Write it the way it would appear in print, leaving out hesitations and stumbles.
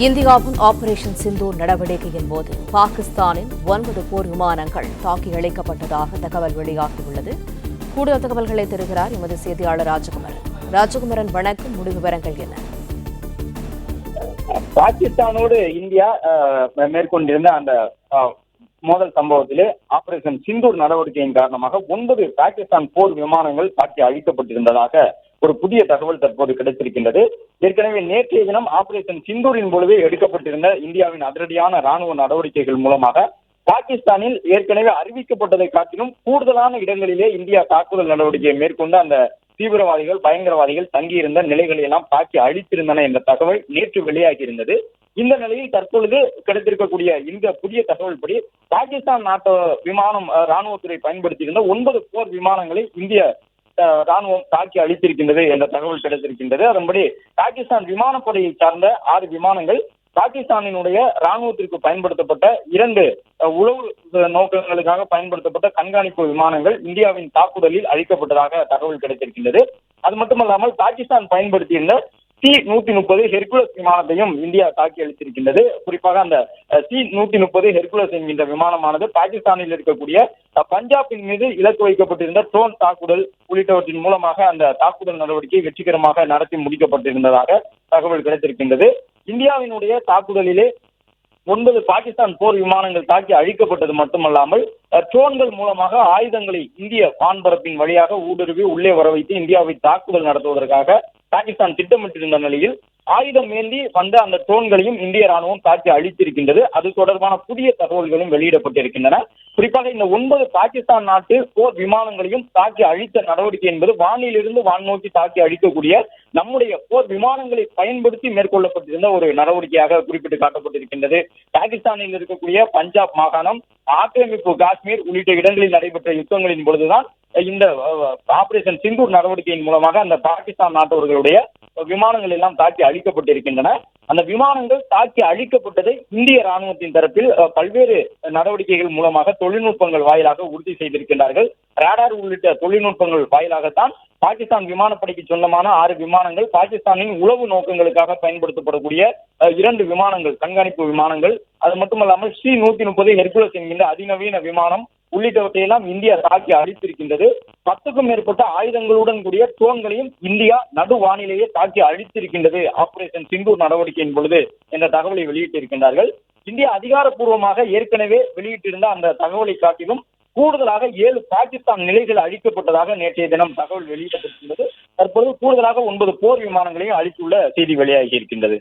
இந்தியாவின் ஆபரேஷன் சிந்தூர் நடவடிக்கையின் போது பாகிஸ்தானின் 9 போர் விமானங்கள் தாக்கி அழிக்கப்பட்டதாக தகவல் வெளியாகியுள்ளது. கூடுதல் தகவல்களை தருகிறார் எமது செய்தியாளர் ராஜகுமரன். வணக்கம். முழு விவரங்கள் என்ன? பாகிஸ்தானோடு இந்தியா மேற்கொண்டிருந்த அந்த மோதல் சம்பவத்திலே ஆபரேஷன் சிந்தூர் நடவடிக்கையின் காரணமாக 9 பாகிஸ்தான் போர் விமானங்கள் தாக்கி அழிக்கப்பட்டிருந்ததாக ஒரு புதிய தகவல் தற்போது கிடைத்திருக்கின்றது. ஏற்கனவே நேற்றைய தினம் ஆபரேஷன் சிந்தூரின் பொழுது எடுக்கப்பட்டிருந்த இந்தியாவின் அதிரடியான ராணுவ நடவடிக்கைகள் மூலமாக பாகிஸ்தானில் ஏற்கனவே அறிவிக்கப்பட்டதை காட்டிலும் கூடுதலான இடங்களிலே இந்தியா தாக்குதல் நடவடிக்கையை மேற்கொண்டு அந்த தீவிரவாதிகள் பயங்கரவாதிகள் தங்கியிருந்த நிலைகளை எல்லாம் தாக்கி அழித்திருந்தன என்ற தகவல் நேற்று வெளியாகி இருந்தது. இந்த நிலையில் தற்பொழுது கிடைத்திருக்கக்கூடிய இந்த புதிய தகவல் படி பாகிஸ்தான் நாட்டு விமானம் ராணுவத்துறை பயன்படுத்தியிருந்த 9 போர் விமானங்களை இந்திய ராணுவம் தாக்கி அழித்திருக்கின்றது என்ற தகவல் கிடைத்திருக்கின்றது. அதன்படி பாகிஸ்தான் விமானப்படையை சார்ந்த 6 விமானங்கள் பாகிஸ்தானினுடைய ராணுவத்திற்கு பயன்படுத்தப்பட்ட 2 உளவு நோக்கங்களுக்காக பயன்படுத்தப்பட்ட கண்காணிப்பு விமானங்கள் இந்தியாவின் தாக்குதலில் அழிக்கப்பட்டதாக தகவல் கிடைத்திருக்கின்றது. அது மட்டுமல்லாமல் பாகிஸ்தான் பயன்படுத்தியிருந்த C-130 ஹெர்குலஸ் விமானத்தையும் இந்தியா தாக்கி அளித்திருக்கின்றது. குறிப்பாக அந்த C-130 ஹெர்குலஸ் என்கின்ற விமானமானது பாகிஸ்தானில் இருக்கக்கூடிய பஞ்சாபின் மீது இலக்கு வைக்கப்பட்டிருந்த ட்ரோன் தாக்குதல் உள்ளிட்டவற்றின் மூலமாக அந்த தாக்குதல் நடவடிக்கை வெற்றிகரமாக நடத்தி முடிக்கப்பட்டிருந்ததாக தகவல் கிடைத்திருக்கின்றது. இந்தியாவினுடைய தாக்குதலிலே 9 பாகிஸ்தான் போர் விமானங்கள் தாக்கி அழிக்கப்பட்டது மட்டுமல்லாமல் ட்ரோன்கள் மூலமாக ஆயுதங்களை இந்திய வான்பரப்பின் வழியாக ஊடுருவி உள்ளே வர வைத்து இந்தியாவை தாக்குதல் நடத்துவதற்காக பாகிஸ்தான் திட்டமிட்டிருந்த நிலையில் ஆயுதம் ஏந்தி வந்த அந்த ட்ரோன்களையும் இந்திய ராணுவம் தாக்கி அழித்திருக்கின்றது. அது தொடர்பான புதிய தகவல்களும் வெளியிடப்பட்டிருக்கின்றன. குறிப்பாக இந்த 9 பாகிஸ்தான் நாட்டு போர் விமானங்களையும் தாக்கி அழித்த நடவடிக்கை என்பது வானிலிருந்து வான் நோக்கி தாக்கி அழிக்கக்கூடிய நம்முடைய போர் விமானங்களை பயன்படுத்தி மேற்கொள்ளப்பட்டிருந்த ஒரு நடவடிக்கையாக குறிப்பிட்டு காட்டப்பட்டிருக்கின்றது. பாகிஸ்தானில் இருக்கக்கூடிய பஞ்சாப் மாகாணம், ஆக்கிரமிப்பு காஷ்மீர் உள்ளிட்ட இடங்களில் நடைபெற்ற யுத்தங்களின் பொழுதுதான் இந்த ஆபரேஷன் சிந்தூர் நடவடிக்கையின் மூலமாக அந்த பாகிஸ்தான் நாட்டவர்களுடைய விமானங்கள் எல்லாம் தாக்கி அழிக்கப்பட்டிருக்கின்றன. அந்த விமானங்கள் தாக்கி அழிக்கப்பட்டதை இந்திய ராணுவத்தின் தரப்பில் பல்வேறு நடவடிக்கைகள் மூலமாக தொழில்நுட்பங்கள் வாயிலாக உறுதி செய்திருக்கின்றார்கள். ரேடார் உள்ளிட்ட தொழில்நுட்பங்கள் வாயிலாகத்தான் பாகிஸ்தான் விமானப்படைக்கு சொந்தமான 6 விமானங்கள், பாகிஸ்தானின் உளவு நோக்கங்களுக்காக பயன்படுத்தப்படக்கூடிய 2 விமானங்கள், கண்காணிப்பு விமானங்கள், அது மட்டுமல்லாமல் C-130 ஹெர்குலஸ் என்கின்ற அதிநவீன விமானம் உள்ளிட்டவற்றையெல்லாம் இந்தியா தாக்கி அழித்திருக்கின்றது. 10க்கும் மேற்பட்ட ஆயுதங்களுடன் கூடிய ட்ரோன்களையும் இந்தியா நடுவானிலேயே தாக்கி அழித்திருக்கின்றது ஆபரேஷன் சிந்தூர் நடவடிக்கையின் பொழுது என்ற தகவலை வெளியிட்டிருக்கின்றார்கள். இந்தியா அதிகாரப்பூர்வமாக ஏற்கனவே வெளியிட்டிருந்த அந்த தகவலை காட்டிலும் கூடுதலாக 7 பாகிஸ்தான் நிலைகள் அழிக்கப்பட்டதாக நேற்றைய தினம் தகவல் வெளியிடப்பட்டிருந்தது. தற்போது கூடுதலாக 9 போர் விமானங்களையும் அழித்துள்ள செய்தி வெளியாகி இருக்கின்றது.